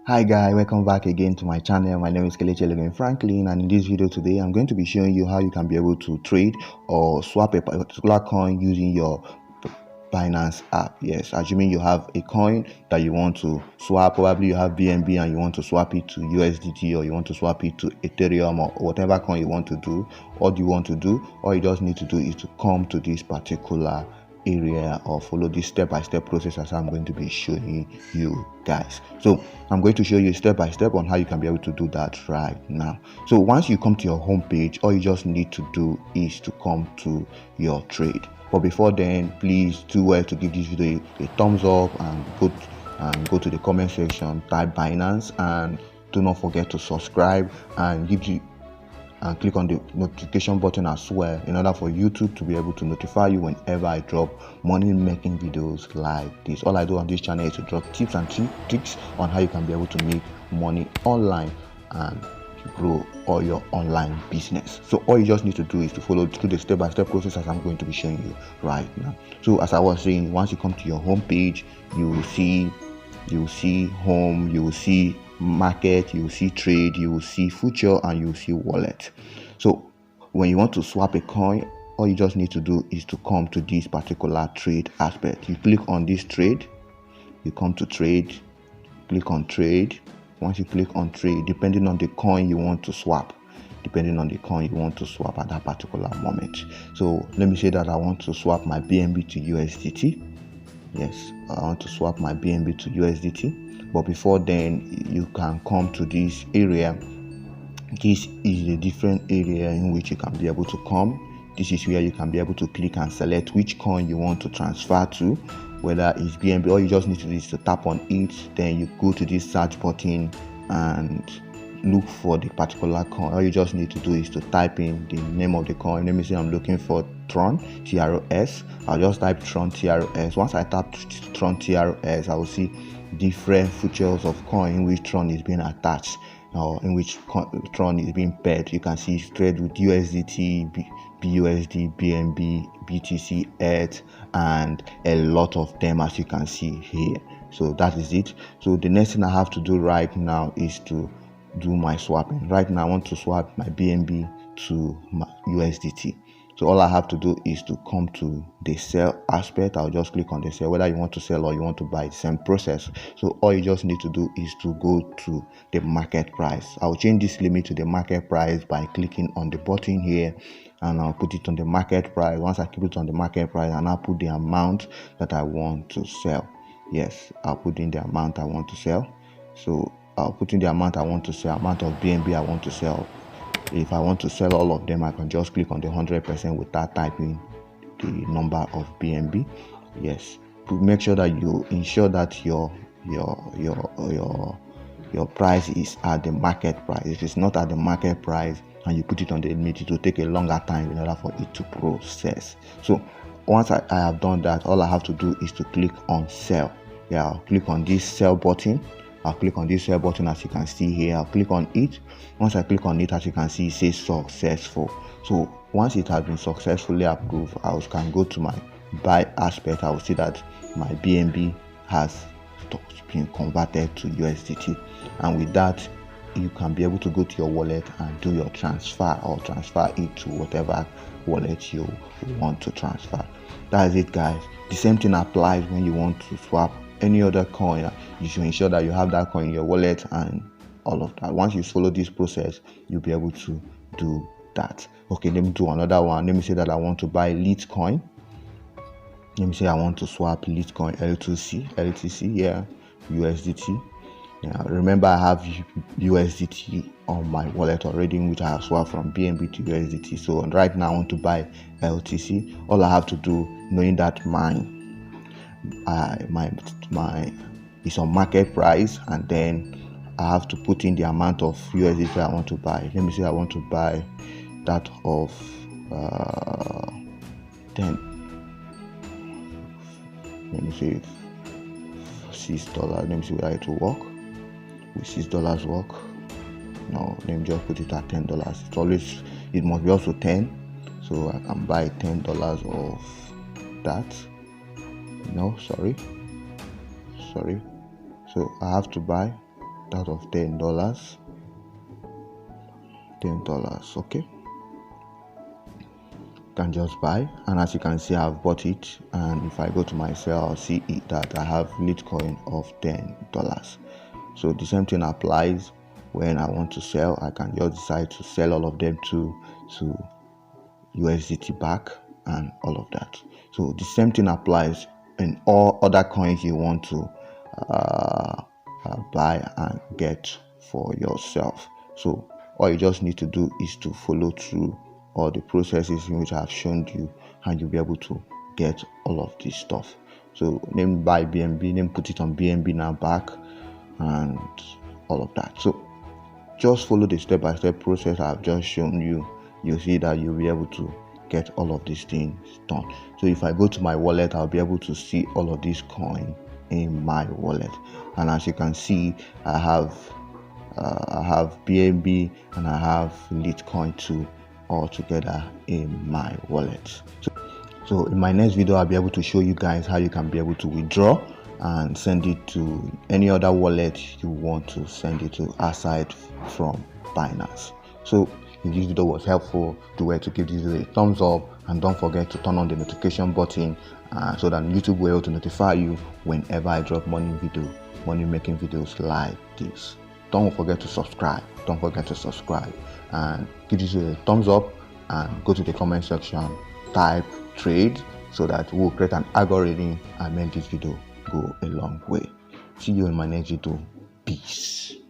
Hi guys, welcome back again to my channel. My name is Kelechi Franklin, and in this video today I'm going to be showing you how you can be able to trade or swap a particular coin using your Binance app. Yes, assuming you have a coin that you want to swap, probably you have BNB and you want to swap it to USDT, or you want to swap it to Ethereum, or whatever coin you want to do. What you want to do, all you just need to do is to come to this particular area or follow this step-by-step process as I'm going to be showing you guys. So I'm going to show you step by step on how you can be able to do that right now. So once you come to your home page, all you just need to do is to come to your trade. But before then, please do well to give this video a thumbs up and go to the comment section, type Binance, and do not forget to subscribe and click on the notification button as well, in order for YouTube to be able to notify you whenever I drop money making videos like this. All I do on this channel is to drop tips and tricks on how you can be able to make money online and grow all your online business. So all you just need to do is to follow through the step-by-step process as I'm going to be showing you right now. So as I was saying, once you come to your home page, you will see home, you will see market, you will see trade, you will see future, and you will see wallet. So when you want to swap a coin, all you just need to do is to come to this particular trade aspect. You click on this trade, you come to trade, click on trade. Once you click on trade, depending on the coin you want to swap at that particular moment. So let me say that I want to swap my BNB to USDT. Yes, I want to swap my BNB to USDT. But before then, you can come to this area. This is the different area in which you can be able to come. This is where you can be able to click and select which coin you want to transfer to, whether it's BNB. All you just need to do is to tap on it, then you go to this search button and look for the particular coin. All you just need to do is to type in the name of the coin. Let me say I'm looking for Tron, TROS. I'll just type Tron TROS. Once I tap Tron TROS, I will see different features of coin in which Tron is being attached, or in which Tron is being paired. You can see trade with USDT, BUSD, BNB, BTC, ETH, and a lot of them, as you can see here. So that is it. So the next thing I have to do right now is to do my swapping. Right now I want to swap my BNB to my USDT. So all I have to do is to come to the sell aspect. I'll just click on the sell, whether you want to sell or you want to buy, the same process. So all you just need to do is to go to the market price. I'll change this limit to the market price by clicking on the button here, and I'll put it on the market price. Once I keep it on the market price, and I'll put the amount that I want to sell. Yes, I'll put in the amount I want to sell. So I'll put in the amount I want to sell, amount of BNB I want to sell. If I want to sell all of them, I can just click on the 100% without typing the number of BNB. Yes, to make sure that you ensure that your price is at the market price. If it's not at the market price and you put it on the limit, it will take a longer time in order for it to process. So once I have done that, all I have to do is to click on sell. Yeah, I'll click on this sell button. I'll click on this sell button, as you can see here. I'll click on it. Once I click on it, as you can see, it says successful. So once it has been successfully approved, I can go to my buy aspect. I will see that my BNB has been converted to USDT, and with that, you can be able to go to your wallet and do your transfer, or transfer it to whatever wallet you want to transfer. That is it, guys. The same thing applies when you want to swap any other coin. You should ensure that you have that coin in your wallet and all of that. Once you follow this process, you'll be able to do that. Okay, let me do another one. Let me say that I want to buy Litecoin. Let me say I want to swap Litecoin LTC, yeah, USDT. Yeah, remember I have USDT on my wallet already, in which I have swapped from BNB to USDT. So right now I want to buy LTC. All I have to do, knowing that my is on market price, and then I have to put in the amount of USDT I want to buy. Let me say I want to buy that of 10. Let me say $6. Let me see whether it will work. Will $6 work? No, let me just put it at $10. It must be also 10, so I can buy $10 of that. No, sorry. So I have to buy out of $10. Okay, can just buy, and as you can see, I've bought it. And if I go to my sale, I'll see it that I have Litecoin of $10. So the same thing applies when I want to sell. I can just decide to sell all of them to USDT back and all of that. So the same thing applies in all other coins you want to buy and get for yourself. So all you just need to do is to follow through all the processes in which I have shown you, and you'll be able to get all of this stuff. So name buy BNB, name put it on BNB now back, and all of that. So just follow the step-by-step process I've just shown you. You'll see that you'll be able to get all of these things done. So if I go to my wallet, I'll be able to see all of these coins in my wallet. And as you can see, I have BNB and I have Litecoin too, all together in my wallet. So in my next video, I'll be able to show you guys how you can be able to withdraw and send it to any other wallet you want to send it to aside from Binance. So if this video was helpful, do well to give this video a thumbs up, and don't forget to turn on the notification button so that YouTube will be able to notify you whenever I drop money making videos like this. Don't forget to subscribe. And give this video a thumbs up, and go to the comment section, type trade, so that we'll create an algorithm and make this video go a long way. See you in my next video. Peace.